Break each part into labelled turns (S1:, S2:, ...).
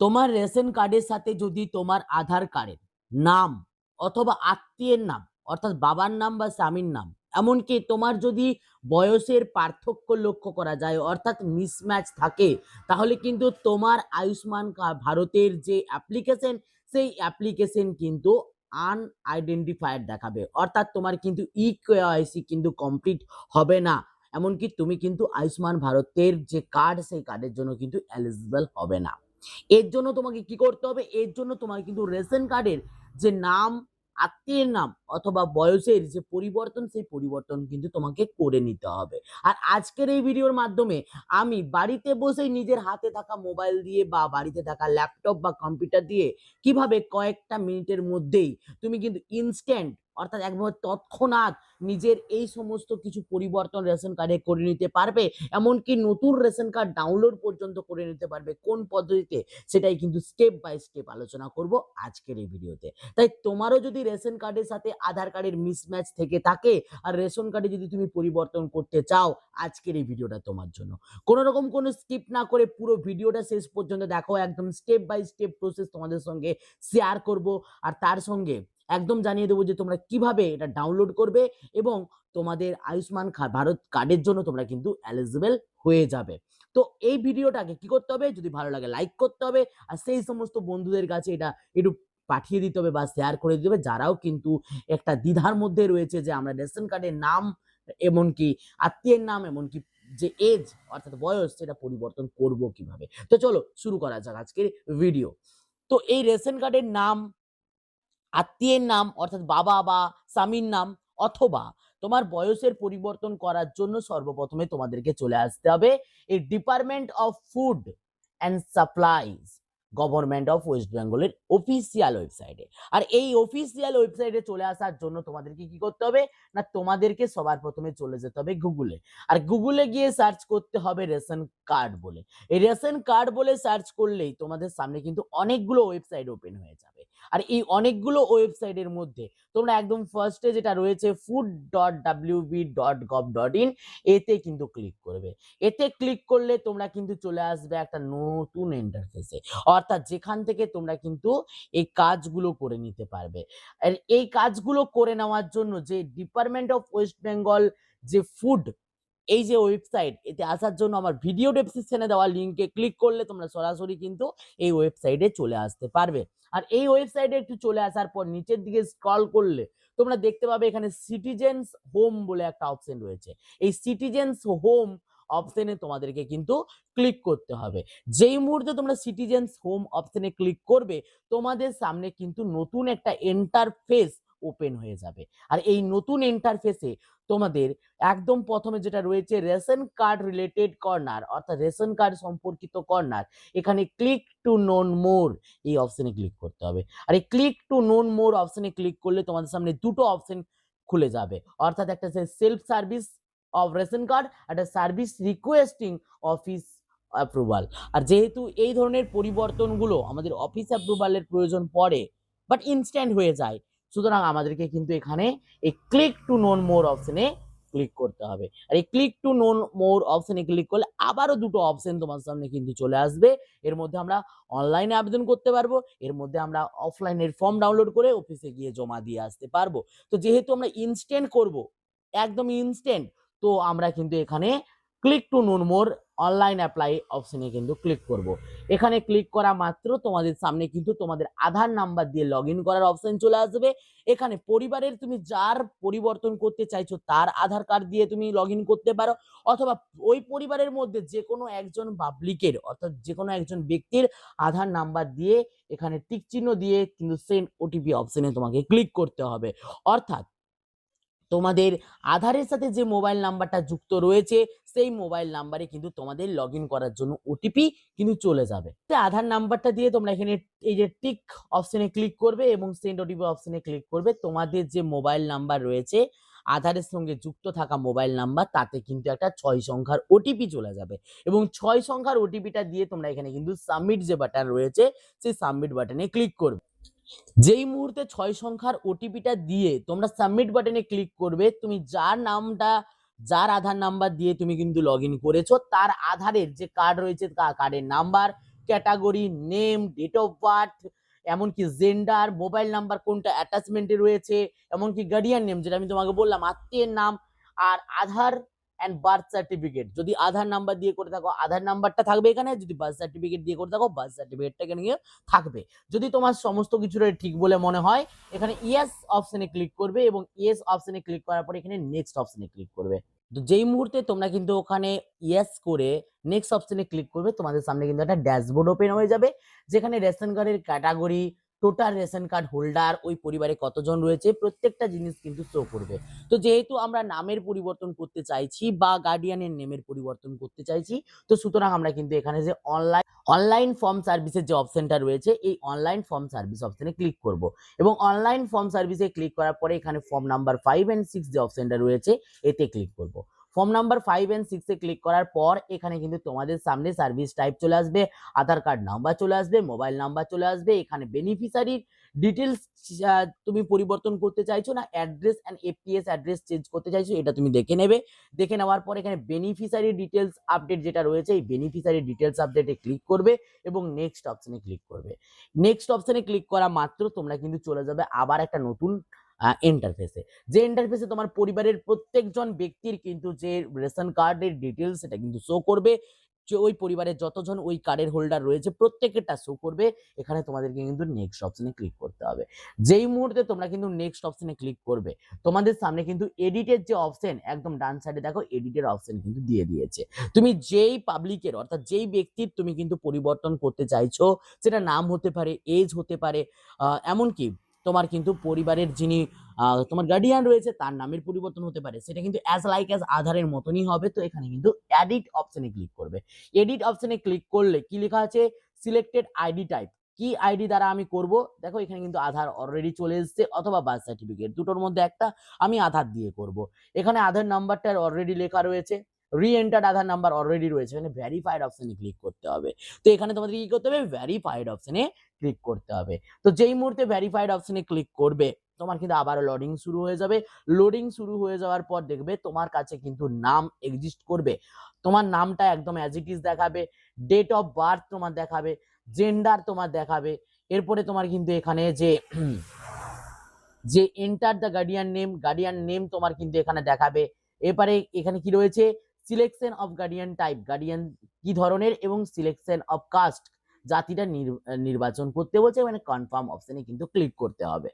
S1: তোমার রেশন কার্ডের সাথে যদি তোমার আধার কার্ডের নাম অথবা আত্মীয়ের নাম অর্থাৎ বাবার নাম বা স্বামীর নাম, এমনকি তোমার যদি বয়সের পার্থক্য লক্ষ্য করা যায় অর্থাৎ মিসম্যাচ থাকে, তাহলে কিন্তু তোমার আয়ুষ্মান ভারতের যে অ্যাপ্লিকেশন, সেই অ্যাপ্লিকেশন কিন্তু আনআইডেন্টিফাইড দেখাবে, অর্থাৎ তোমার কিন্তু ইকেওয়াইসি কিন্তু কমপ্লিট হবে না। এমনকি তুমি কিন্তু আয়ুষ্মান ভারতের যে কার্ড, সেই কার্ডের জন্য কিন্তু এলিজিবল হবে না। এর জন্য তোমাকে কি করতে হবে? এর জন্য তোমাকে কিন্তু রেশন কার্ডের যে নাম, আত্মীয়ের নাম অথবা বয়সের যে পরিবর্তন, সেই পরিবর্তন কিন্তু তোমাকে করে নিতে হবে। আর আজকের এই ভিডিওর মাধ্যমে আমি বাড়িতে বসেই নিজের হাতে থাকা মোবাইল দিয়ে বা বাড়িতে থাকা ল্যাপটপ বা কম্পিউটার দিয়ে কিভাবে কয়েকটা মিনিটের মধ্যেই তুমি কিন্তু ইনস্ট্যান্ট অর্থাৎ একবার তৎক্ষণাৎ নিজের এই সমস্ত কিছু পরিবর্তন রেশন কার্ডে করে নিতে পারবে, এমনকি নতুন রেশন কার্ড ডাউনলোড পর্যন্ত করে নিতে পারবে কোন পদ্ধতিতে, সেটাই কিন্তু স্টেপ বাই স্টেপ আলোচনা করব আজকের এই ভিডিওতে। তাই তোমারও যদি রেশন কার্ডের সাথে আধার কার্ডের মিসম্যাচ থেকে থাকে আর রেশন কার্ডে যদি তুমি পরিবর্তন করতে চাও, আজকের এই ভিডিওটা তোমার জন্য। কোনো রকম কোনো স্কিপ না করে পুরো ভিডিওটা শেষ পর্যন্ত দেখো, একদম স্টেপ বাই স্টেপ প্রসেস তোমাদের সঙ্গে শেয়ার করব। আর তার সঙ্গে একদম জানিয়ে দেবো যে তোমরা কিভাবে এটা ডাউনলোড করবে এবং তোমাদের আয়ুষ্মান ভারত কার্ডের জন্য তোমরা কিন্তু এলিজিবল হয়ে যাবে। তো এই ভিডিওটাকে কি করতে হবে? যদি ভালো লাগে লাইক করতে হবে, আর সেই সমস্ত বন্ধুদের কাছে এটা একটু পাঠিয়ে দিতে হবে বা শেয়ার করে দিতে হবে যারাও কিন্তু একটা দ্বিধার মধ্যে রয়েছে যে আমরা রেশন কার্ডের নাম, এমনকি আত্মীয়ের নাম, এমনকি যে এজ অর্থাৎ বয়স, সেটা পরিবর্তন করব কিভাবে। তো চলো শুরু করা যাক আজকের ভিডিও। তো এই রেশন কার্ডের নাম, আত্মীয়ের নাম অর্থাৎ বাবা বা স্বামীর নাম অথবা তোমার বয়সের পরিবর্তন করার জন্য সর্বপ্রথমে তোমাদেরকে চলে আসতে হবে এই department of food and supplies, government of West বেঙ্গলের অফিসিয়াল ওয়েবসাইটে। আর এই অফিসিয়াল ওয়েবসাইটে চলে আসার জন্য তোমাদেরকে কি করতে হবে না, তোমাদেরকে সবার প্রথমে চলে যেতে হবে গুগলে। আর গুগলে গিয়ে সার্চ করতে হবে রেশন কার্ড বলে। এই রেশন কার্ড বলে সার্চ করলেই তোমাদের সামনে কিন্তু অনেকগুলো ওয়েবসাইট ওপেন হয়ে যাবে। আর এই অনেকগুলো ওয়েবসাইটের মধ্যে তোমরা একদম ফার্স্টে যেটা রয়েছে food.wb.gov.in, এতে কিন্তু ক্লিক করবে। এতে ক্লিক করলে তোমরা কিন্তু চলে আসবে একটা নতুন ইন্টারফেসে, অর্থাৎ যেখান থেকে তোমরা কিন্তু এই কাজগুলো করে নিতে পারবে। আর এই কাজগুলো করে নেওয়ার জন্য যে ডিপার্টমেন্ট অফ ওয়েস্ট বেঙ্গল যে ফুড, এই যে ওয়েবসাইট, এতে আসার জন্য আমার ভিডিও ডেসক্রিপশনে দেওয়া লিঙ্কে ক্লিক করলে তোমরা সরাসরি কিন্তু এই ওয়েবসাইটে চলে আসতে পারবে। আর এই ওয়েবসাইটে একটু চলে আসার পর নিচের দিকে স্ক্রল করলে তোমরা দেখতে পাবে এখানে সিটিজেন্স হোম বলে একটা অপশন রয়েছে। এই সিটিজেন্স হোম অপশনে তোমাদেরকে কিন্তু ক্লিক করতে হবে। যেই মুহূর্তে তোমরা সিটিজেন্স হোম অপশনে ক্লিক করবে, তোমাদের সামনে কিন্তু নতুন একটা ইন্টারফেস ওপেন হয়ে যাবে। আর এই নতুন ইন্টারফেসে তোমাদের একদম প্রথমে যেটা রয়েছে রেশন কার্ড রিলেটেড কর্নার, অর্থাৎ রেশন কার্ড সম্পর্কিত কর্নার, এখানে ক্লিক টু নোন মোর এই অপশনে ক্লিক করতে হবে। আর এই ক্লিক টু নোন মোর অপশনে ক্লিক করলে তোমাদের সামনে দুটো অপশন খুলে যাবে, অর্থাৎ একটা self service of ration card, একটা সার্ভিস রিকোয়েস্টিং অফিস অ্যাপ্রুভাল। আর যেহেতু এই ধরনের পরিবর্তনগুলো আমাদের অফিস অ্যাপ্রুভালের প্রয়োজন পড়ে বাট ইনস্ট্যান্ট হয়ে যায়, সুতরাং আমাদেরকে কিন্তু এখানে এই ক্লিক টু নোন মোর অপশনে ক্লিক করতে হবে। আর এই ক্লিক টু নোন মোর অপশনে ক্লিক করলে আবারও দুটো অপশন তোমার সামনে কিন্তু চলে আসবে। এর মধ্যে আমরা অনলাইনে আবেদন করতে পারবো, এর মধ্যে আমরা অফলাইনের ফর্ম ডাউনলোড করে অফিসে গিয়ে জমা দিয়ে আসতে পারবো। তো যেহেতু আমরা ইনস্ট্যান্ট করব, একদম ইনস্ট্যান্ট, তো আমরা কিন্তু এখানে click to known more online apply অপশনে কিন্তু ক্লিক করব। এখানে ক্লিক করা মাত্র তোমাদের সামনে কিন্তু তোমাদের আধার নাম্বার দিয়ে লগ ইন করার অপশন চলে আসবে। এখানে পরিবারের তুমি যার পরিবর্তন করতে চাইছো তার আধার কার্ড দিয়ে তুমি লগ ইন করতে পারো, অথবা ওই পরিবারের মধ্যে যে কোনো একজন পাবলিকের অর্থাৎ যে কোনো একজন ব্যক্তির আধার নাম্বার দিয়ে এখানে টিক চিহ্ন দিয়ে কিন্তু সেন্ড ওটিপি অপশনে তোমাকে ক্লিক করতে হবে। অর্থাৎ তোমাদের আধারের সাথে যে মোবাইল নাম্বারটা যুক্ত রয়েছে সেই মোবাইল নাম্বারে কিন্তু তোমাদের লগ ইন করার জন্য ওটিপি কিন্তু চলে যাবে। আধার নাম্বারটা দিয়ে তোমরা এখানে এই যে টিক অপশনে ক্লিক করবে এবং সেন্ড ওটিপি অপশনে ক্লিক করবে। তোমাদের যে মোবাইল নাম্বার রয়েছে আধারের সঙ্গে যুক্ত থাকা মোবাইল নাম্বার, তাতে কিন্তু একটা 6 সংখ্যার ওটিপি চলে যাবে এবং 6 সংখ্যার ওটিপিটা দিয়ে তোমরা এখানে কিন্তু সাবমিট যে বাটন রয়েছে সেই সাবমিট বাটনে ক্লিক করবে। যেই মুহূর্তে 6 সংখ্যার ওটিপিটা দিয়ে তোমরা সাবমিট বাটনে ক্লিক করবে, তুমি যার নামটা, যার আধার নাম্বার দিয়ে তুমি কিন্তু লগ ইন করেছো তার আধারের যে কার্ড রয়েছে কার্ডের number, category, name, date of birth, এমনকি জেন্ডার, মোবাইল নাম্বার কোনটা অ্যাটাচমেন্টে রয়েছে, এমনকি গার্ডিয়ান নেম যেটা আমি তোমাকে বললাম আত্মীয়ের নাম, আর আধার অ্যান্ড বার্থ সার্টিফিকেট। যদি আধার নাম্বার দিয়ে করে থাকো আধার নাম্বারটা থাকবে এখানে, যদি বার্থ সার্টিফিকেট দিয়ে করে থাকো বার্থ সার্টিফিকেটটা এখানে গিয়ে থাকবে। যদি তোমার সমস্ত কিছুটা ঠিক বলে মনে হয় এখানে ইয়েস অপশনে ক্লিক করবে এবং ইয়েস অপশনে ক্লিক করার পরে এখানে নেক্সট অপশনে ক্লিক করবে। তো যেই মুহূর্তে তোমরা কিন্তু ওখানে ইয়েস করে নেক্সট অপশনে ক্লিক করবে তোমাদের সামনে কিন্তু একটা ড্যাশবোর্ড ওপেন হয়ে যাবে, যেখানে রেশন কার্ডের category, total ration card holder, ওই পরিবারে কতজন রয়েছে প্রত্যেকটা জিনিস কিন্তু শো করবে। তো যেহেতু আমরা নামের পরিবর্তন করতে চাইছি বা গার্ডিয়ানের নেমের পরিবর্তন করতে চাইছি, তো সুতরাং আমরা কিন্তু এখানে যে অনলাইন ফর্ম সার্ভিসের যে অপশনটা রয়েছে এই অনলাইন ফর্ম সার্ভিস অপশনে ক্লিক করব এবং অনলাইন ফর্ম সার্ভিসে ক্লিক করার পরে এখানে ফর্ম নাম্বার 5 এন্ড 6 যে অপশনটা রয়েছে এতে ক্লিক করব। ফর্ম নাম্বার 5 এন্ড 6 এ ক্লিক করার পর এখানে কিন্তু তোমাদের সামনে সার্ভিস টাইপ চলে আসবে, আধার কার্ড নাম্বার চলে আসবে, মোবাইল নাম্বার চলে আসবে, এখানে বেনিফিশিয়ারির ডিটেলস তুমি পরিবর্তন করতে চাইছো না address and FPS address change করতে চাইছো এটা তুমি দেখে নেবে। দেখে নেওয়ার পর এখানে বেনিফিশিয়ারি ডিটেলস আপডেট যেটা রয়েছে এই বেনিফিশিয়ারি ডিটেলস আপডেটে ক্লিক করবে এবং নেক্সট অপশনে ক্লিক করবে। নেক্সট অপশনে ক্লিক করা মাত্র তোমরা কিন্তু চলে যাবে আবার একটা নতুন ইন্টারফেসে, যে ইন্টারফেসে তোমার পরিবারের প্রত্যেকজন ব্যক্তির কিন্তু যে রেশন কার্ডের ডিটেলস সেটা কিন্তু শো করবে, যে ওই পরিবারের যতজন ওই কার্ডের হোল্ডার রয়েছে প্রত্যেকেরটা শো করবে। এখানে তোমাদেরকে কিন্তু নেক্সট অপশনে ক্লিক করতে হবে। যেই মুহূর্তে তোমরা কিন্তু নেক্সট অপশনে ক্লিক করবে তোমাদের সামনে কিন্তু এডিটের যে অপশন একদম ডান সাইডে দেখো এডিটের অপশন কিন্তু দিয়ে দিয়েছে। তুমি যেই পাবলিকের অর্থাৎ যেই ব্যক্তির তুমি কিন্তু পরিবর্তন করতে চাইছো, সেটা নাম হতে পারে, এজ হতে পারে, এমনকি তোমার কিন্তু পরিবারের যিনি তোমার গার্ডিয়ান রয়েছে তার নামের পরিবর্তন হতে পারে, সেটা কিন্তু অ্যাজ লাইক অ্যাজ আধারের মতনই হবে। তো এখানে কিন্তু এডিট অপশনে ক্লিক করবে। এডিট অপশনে ক্লিক করলে কি লেখা আছে, সিলেক্টেড আইডি টাইপ, কি আইডি দ্বারা আমি করব, দেখো এখানে কিন্তু আধার অলরেডি চলে এসেছে অথবা বার্থ সার্টিফিকেট, দুটোর মধ্যে একটা আমি আধার দিয়ে করব। এখানে আধার নাম্বারটা অলরেডি লেখা রয়েছে, রি এন্টার্ড আধার নাম্বার অলরেডি রয়েছে, এখানে ভেরিফাইড অপশনে ক্লিক করতে হবে। তো এখানে তোমাদের কি করতে হবে, ভেরিফাইড অপশনে ক্লিক করতে হবে। তো যেই মুহূর্তে ভেরিফাইড অপশনে ক্লিক করবে তোমার কিন্তু আবার লোডিং শুরু হয়ে যাবে। লোডিং শুরু হয়ে যাওয়ার পর দেখবে তোমার কাছে কিন্তু নাম এক্সিস্ট করবে, তোমার নামটা একদম অ্যাজ ইট ইজ দেখাবে, ডেট অফ বার্থ তোমার দেখাবে, জেন্ডার তোমার দেখাবে। এরপরে তোমার কিন্তু এখানে যে এন্টার দ্য গার্ডিয়ান নেম তোমার কিন্তু এখানে দেখাবে। এবারে এখানে কি রয়েছে, selection of guardian type, guardian কি ধরনের, এবং সিলেকশন অফ কাস্ট, জাতিটা নির্বাচন করতে বলছে, মানে কনফার্ম অপশনে কিন্তু ক্লিক করতে হবে।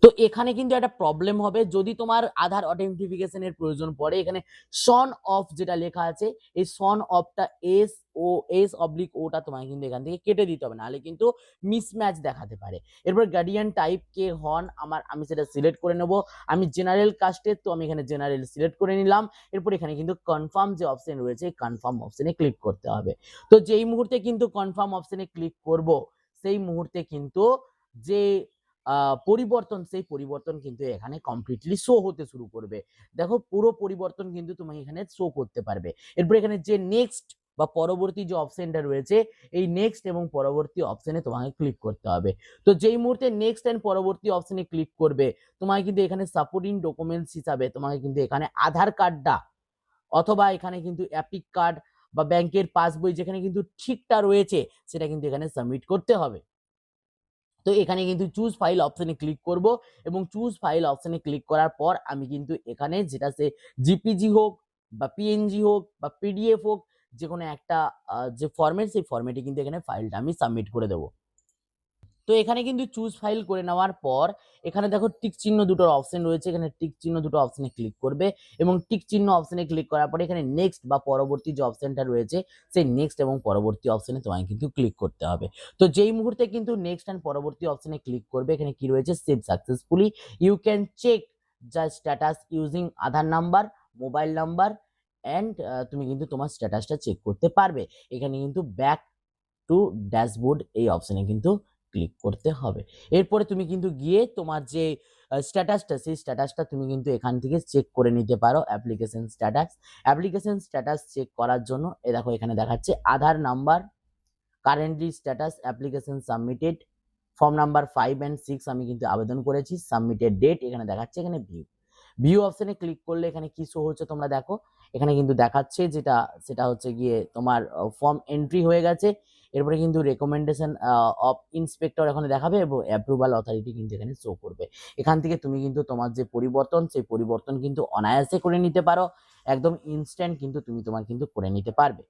S1: তো এখানে কিন্তু একটা প্রবলেম হবে, যদি তোমার আধার অথেন্টিফিকেশনের প্রয়োজন পড়ে এখানে সন অফ যেটা লেখা আছে এই সন অফটা এস/ওটা তোমাকে কিন্তু এখান থেকে কেটে দিতে হবে, নাহলে কিন্তু মিসম্যাচ দেখাতে পারে। এরপর গার্ডিয়ান টাইপ কে হন আমি সেটা সিলেক্ট করে নেব। আমি জেনারেল কাস্টের, তো আমি এখানে জেনারেল সিলেক্ট করে নিলাম। এরপর এখানে কিন্তু কনফার্ম যে অপশন রয়েছে কনফার্ম অপশনে ক্লিক করতে হবে। তো যেই মুহূর্তে কিন্তু কনফার্ম অপশনে ক্লিক করব সেই মুহূর্তে কিন্তু যে সেই পরিবর্তন কিন্তু এখানে কমপ্লিটলি শো হতে শুরু করবে। দেখো পুরো পরিবর্তন কিন্তু তুমি এখানে শো করতে পারবে। এরপর এখানে যে নেক্সট বা পরবর্তী যে অপশনটা রয়েছে এই নেক্সট এবং পরবর্তী অপশনে তোমাকে ক্লিক করতে হবে। তো যেই মুহূর্তে নেক্সট এন্ড পরবর্তী অপশনে ক্লিক করবে তোমাকে কিন্তু এখানে সাপোর্টিং ডকুমেন্টস হিসাবে তোমাকে কিন্তু এখানে আধার কার্ডটা অথবা এখানে কিন্তু এপিক কার্ড বা ব্যাংকের পাসবই যেখানে কিন্তু ঠিকটা রয়েছে সেটা কিন্তু এখানে সাবমিট করতে হবে। তো এখানে কিন্তু চুজ ফাইল অপশনে ক্লিক করব এবং চুজ ফাইল অপশনে ক্লিক করার পর আমি কিন্তু এখানে যেটা সে জিপিজি হোক বা পিএনজি হোক বা পিডিএফ হোক যে কোনো একটা যে ফরম্যাট সেই ফরম্যাটে কিন্তু এখানে ফাইলটা আমি সাবমিট করে দেবো। তো এখানে কিন্তু চুজ ফাইল করে নেওয়ার পর এখানে দেখো টিক চিহ্ন দুটোর অপশন রয়েছে, এখানে টিক চিহ্ন দুটো অপশনে ক্লিক করবে এবং টিক চিহ্ন অপশনে ক্লিক করার পরে এখানে নেক্সট বা পরবর্তী যে অপশনটা রয়েছে সেই নেক্সট এবং পরবর্তী অপশনে তোমাকে কিন্তু ক্লিক করতে হবে। তো যেই মুহূর্তে কিন্তু নেক্সট এন্ড পরবর্তী অপশনে ক্লিক করবে এখানে কি রয়েছে, save successfully, you can check the status using Aadhaar number, mobile number and তুমি কিন্তু তোমার স্ট্যাটাসটা চেক করতে পারবে। এখানে কিন্তু ব্যাক টু ড্যাশবোর্ড এই অপশনে কিন্তু ক্লিক করতে হবে। এরপরে তুমি কিন্তু গিয়ে তোমার যে স্ট্যাটাসটা সেই স্ট্যাটাসটা তুমি কিন্তু এখান থেকে চেক করে নিতে পারো। অ্যাপ্লিকেশন স্ট্যাটাস চেক করার জন্য দেখো এখানে দেখাচ্ছে Aadhaar number, currently status, application submitted, form number 5 and 6 আমি কিন্তু আবেদন করেছি, সাবমিটেড ডেট এখানে দেখাচ্ছে, এখানে ভিউ অপশনে ক্লিক করলে এখানে কি শো হচ্ছে তোমরা দেখো, এখানে কিন্তু দেখাচ্ছে যেটা, সেটা হচ্ছে গিয়ে তোমার ফর্ম এন্ট্রি হয়ে গেছে। এরপরে কিন্তু রেকমেন্ডেশন অফ ইন্সপেক্টর এখানে দেখাবে এবং অ্যাপ্রুভাল অথরিটি কিন্তু এখানে শো করবে। এখান থেকে তুমি কিন্তু তোমার যে পরিবর্তন, সেই পরিবর্তন কিন্তু অনায়াসে করে নিতে পারো, একদম ইনস্ট্যান্ট কিন্তু তুমি তোমার কিন্তু করে নিতে পারবে।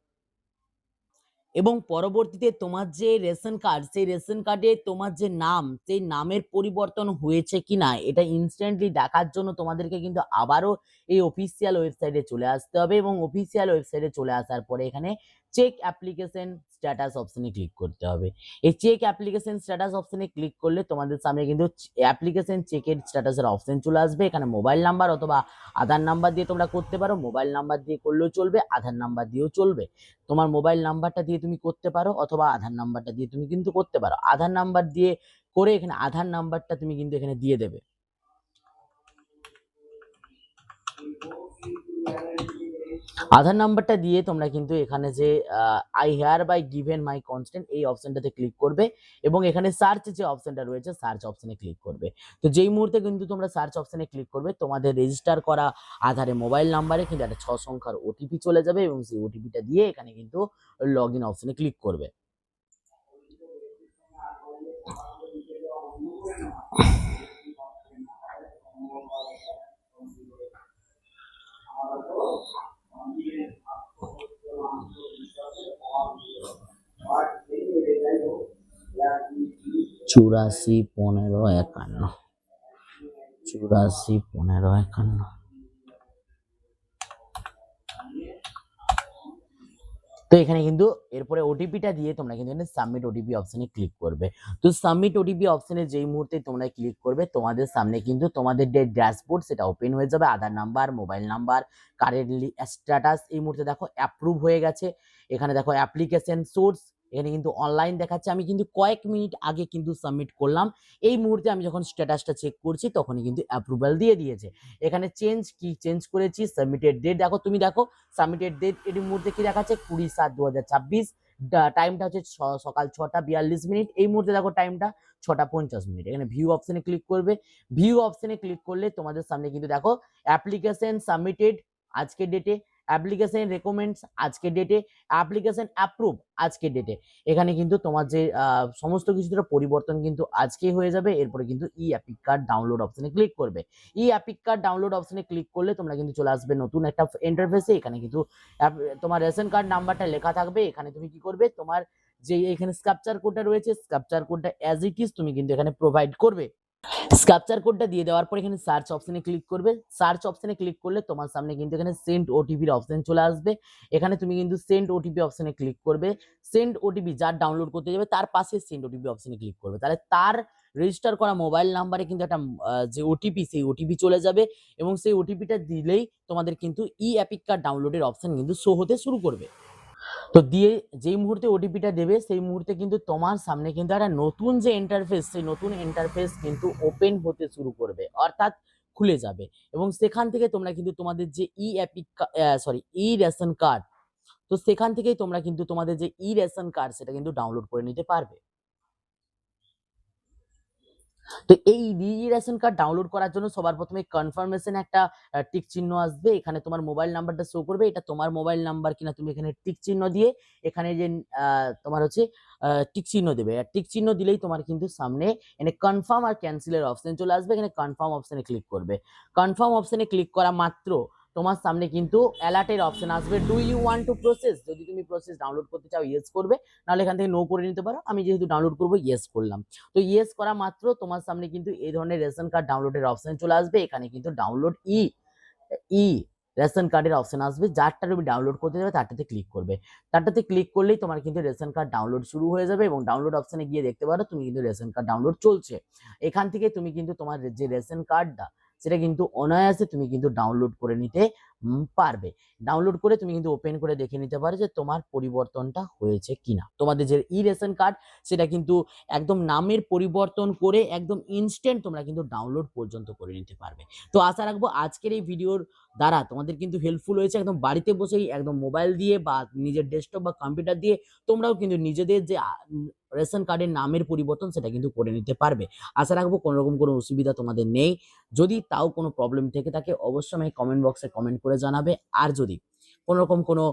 S1: এবং পরবর্তীতে তোমার যে রেশন কার্ড, সেই রেশন কার্ডে তোমার যে নাম, সেই নামের পরিবর্তন হয়েছে কিনা এটা ইনস্ট্যান্টলি দেখার জন্য তোমাদেরকে কিন্তু আবারও এই অফিসিয়াল ওয়েবসাইটে চলে আসতে হবে এবং অফিসিয়াল ওয়েবসাইটে চলে আসার পরে এখানে চেক অ্যাপ্লিকেশন স্ট্যাটাস অপশনে ক্লিক করতে হবে। এই চেক অ্যাপ্লিকেশন স্ট্যাটাস অপশনে ক্লিক করলে তোমাদের সামনে কিন্তু অ্যাপ্লিকেশন চেকের স্ট্যাটাসের অপশন চলে আসবে। এখানে মোবাইল নাম্বার অথবা আধার নাম্বার দিয়ে তোমরা করতে পারো, মোবাইল নাম্বার দিয়ে করলেও চলবে, আধার নাম্বার দিয়েও চলবে। তোমার মোবাইল নাম্বারটা দিয়ে তুমি করতে পারো অথবা আধার নাম্বারটা দিয়ে তুমি কিন্তু করতে পারো। আধার নাম্বার দিয়ে করে এখানে আধার নাম্বারটা তুমি কিন্তু এখানে দিয়ে দেবে। আধার নাম্বারটা দিয়ে তোমরা কিন্তু এখানে যে I hereby given my consent এই অপশনটাতে ক্লিক করবে এবং এখানে সার্চ যে অপশনটা রয়েছে সার্চ অপশনে ক্লিক করবে। তো যেই মুহূর্তে কিন্তু তোমরা সার্চ অপশনে ক্লিক করবে তোমাদের রেজিস্টার করা আধারে মোবাইল নাম্বারে কিন্তু একটা 6 সংখ্যার ওটিপি চলে যাবে এবং সেই ওটিপিটা দিয়ে এখানে কিন্তু লগ ইন অপশনে ক্লিক করবে। চুরাশি 15 51 চুরাশি 15 51। তো এখানে কিন্তু এরপরে ওটিপিটা দিয়ে তোমরা কিন্তু এখানে সাবমিট ওটিপি অপশনে ক্লিক করবে। তো সাবমিট ওটিপি অপশনে যেই মুহূর্তে তোমরা ক্লিক করবে তোমাদের সামনে কিন্তু তোমাদের যে ড্যাশবোর্ড সেটা ওপেন হয়ে যাবে। Aadhaar number, mobile number, currently status এই মুহূর্তে দেখো অ্যাপ্রুভ হয়ে গেছে। এখানে দেখো অ্যাপ্লিকেশন সোর্স, এখানে কিন্তু অনলাইন দেখাচ্ছে। আমি কিন্তু কয়েক মিনিট আগে কিন্তু সাবমিট করলাম। এই মুহূর্তে আমি যখন স্ট্যাটাসটা চেক করছি তখনই কিন্তু অ্যাপ্রুভাল দিয়ে দিয়েছে। এখানে চেঞ্জ করেছি, সাবমিটেড ডেট দেখো, তুমি দেখো সাবমিটেড ডেট এর মুহূর্তে কি দেখাচ্ছে 20/7/2026, টাইমটা হচ্ছে সকাল 6টা 42 মিনিট। এই মুহূর্তে দেখো টাইমটা 6টা 50 মিনিট। এখানে ভিউ অপশনে ক্লিক করবে। ভিউ অপশনে ক্লিক করলে তোমাদের সামনে কিন্তু দেখো অ্যাপ্লিকেশন সাবমিটেড আজকের ডেটে, অ্যাপ্লিকেশন রেকমেন্ডস আজকের ডেটে, অ্যাপ্লিকেশন অ্যাপ্রুভ আজকের ডেটে। এখানে কিন্তু তোমার যে সমস্ত কিছুর পরিবর্তন কিন্তু আজকেই হয়ে যাবে। এরপরে কিন্তু ই অ্যাপিক কার্ড ডাউনলোড অপশনে ক্লিক করবে। ই অ্যাপিক কার্ড ডাউনলোড অপশনে ক্লিক করলে তোমরা কিন্তু চলে আসবে নতুন একটা ইন্টারফেসে। এখানে কিন্তু তোমার রেশন কার্ড নাম্বারটা লেখা থাকবে। এখানে তুমি কি করবে, তোমার যে এখানে স্ক্যাপচার কোডটা রয়েছে স্ক্যাপচার কোডটা অ্যাজ ইট ইজ তুমি কিন্তু এখানে প্রোভাইড করবে। স্ক্যাপচার কোডটা দিয়ে দেওয়ার পর এখানে সার্চ অপশনে ক্লিক করবে। সার্চ অপশনে ক্লিক করলে তোমার সামনে কিন্তু এখানে সেন্ড ওটিপির অপশন চলে আসবে। এখানে তুমি কিন্তু সেন্ড ওটিপি অপশনে ক্লিক করবে। সেন্ড ওটিপি যার ডাউনলোড করতে যাবে তার পাশে সেন্ড ওটিপি অপশনে ক্লিক করবে। তাহলে তার রেজিস্টার করা মোবাইল নাম্বারে কিন্তু একটা যে ওটিপি সেই ওটিপি চলে যাবে এবং সেই ওটিপিটা দিলেই তোমাদের কিন্তু ই অ্যাপিক কার্ড ডাউনলোডের অপশন কিন্তু শো হতে শুরু করবে। তো দিয়ে যেই মুহূর্তে ওটিপিটা দেবে সেই মুহূর্তে কিন্তু তোমার সামনে কিন্তু একটা নতুন যে ইন্টারফেস, সেই নতুন ইন্টারফেস কিন্তু ওপেন হতে শুরু করবে, অর্থাৎ খুলে যাবে এবং সেখান থেকে তোমরা কিন্তু তোমাদের যে ই রেশন কার্ড, তো সেখান থেকেই তোমরা কিন্তু তোমাদের যে ই রেশন কার্ড সেটা কিন্তু ডাউনলোড করে নিতে পারবে। তো এই রেশন কার্ড ডাউনলোড করার জন্য সবার প্রথমে কনফার্মেশন একটা টিক চিহ্ন আসবে। এখানে তোমার মোবাইল নাম্বারটা শো করবে, এটা তোমার মোবাইল নাম্বার কিনা তুমি এখানে টিক চিহ্ন দিয়ে এখানে যে তোমার হচ্ছে টিক চিহ্ন দেবে। আর টিক চিহ্ন দিলেই তোমার কিন্তু সামনে এখানে কনফার্ম আর ক্যান্সেলের অপশন চলে আসবে। এখানে কনফার্ম অপশনে ক্লিক করবে। কনফার্ম অপশনে ক্লিক করা মাত্র তোমার সামনে কিন্তু অ্যালার্টের অপশন আসবে, do you want to process. যদি তুমি প্রসেস ডাউনলোড করতে চাও ইয়েস করবে, নাহলে এখান থেকে নো করে নিতে পারো। আমি যেহেতু ডাউনলোড করবো ইয়েস করলাম। তো ইয়েস করা মাত্র তোমার সামনে কিন্তু এই ধরনের রেশন কার্ড ডাউনলোডের অপশন চলে আসবে। এখানে কিন্তু ডাউনলোড ই রেশন কার্ডের অপশন আসবে, যারটা তুমি ডাউনলোড করতে যাবে তারটাতে ক্লিক করবে। তারটাতে ক্লিক করলেই তোমার কিন্তু রেশন কার্ড ডাউনলোড শুরু হয়ে যাবে এবং ডাউনলোড অপশনে গিয়ে দেখতে পারো তুমি কিন্তু রেশন কার্ড ডাউনলোড চলছে। এখান থেকে তুমি কিন্তু তোমার যে রেশন কার্ডটা সেটা কিন্তু অনায়াসে তুমি কিন্তু ডাউনলোড করে নিতে পারবে। ডাউনলোড করে তুমি কিন্তু ওপেন করে দেখে নিতে পারো যে তোমার পরিবর্তনটা হয়েছে কিনা। তোমাদের যে ই রেশন কার্ড সেটা কিন্তু একদম নামের পরিবর্তন করে একদম ইনস্ট্যান্ট তোমরা কিন্তু ডাউনলোড পর্যন্ত করে নিতে পারবে। তো আশা রাখবো আজকের এই ভিডিওর দ্বারা তোমাদের কিন্তু হেল্পফুল হয়েছে। একদম বাড়িতে বসেই একদম মোবাইল দিয়ে বা নিজের ডেস্কটপ বা কম্পিউটার দিয়ে তোমরাও কিন্তু নিজেদের যে রেশন কার্ডের নামের পরিবর্তন সেটা কিন্তু করে নিতে পারবে। আশা রাখবো কোনো রকম কোনো অসুবিধা তোমাদের নেই। যদি তাও কোনো প্রবলেম থেকে থাকে অবশ্যই আমাকে কমেন্ট বক্সে কমেন্ট করে জানাবে। আর যদি কোনোরকম কোনো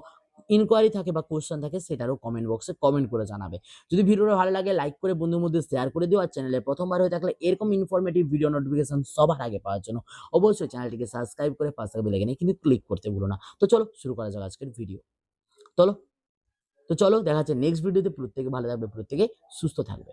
S1: ইনকোয়ারি থাকে বা কোয়েশ্চেন থাকে সেটারও কমেন্ট বক্সে কমেন্ট করে জানাবে। যদি ভিডিওটা ভালো লাগে লাইক করে বন্ধুদের মধ্যে শেয়ার করে দিও। আর চ্যানেলে প্রথমবার হয়ে থাকলে এরকম ইনফরমেটিভ ভিডিও নোটিফিকেশন সবার আগে পাওয়ার জন্য অবশ্যই চ্যানেলটিকে সাবস্ক্রাইব করে পাশে থাকা বেল আইকনে কিন্তু ক্লিক করতে ভুলো না। তো চলো শুরু করা যাক আজকের ভিডিও। চলো, তো চলো দেখা হচ্ছে নেক্সট ভিডিওতে। প্রত্যেকে ভালো থাকবে, প্রত্যেকে সুস্থ থাকবে।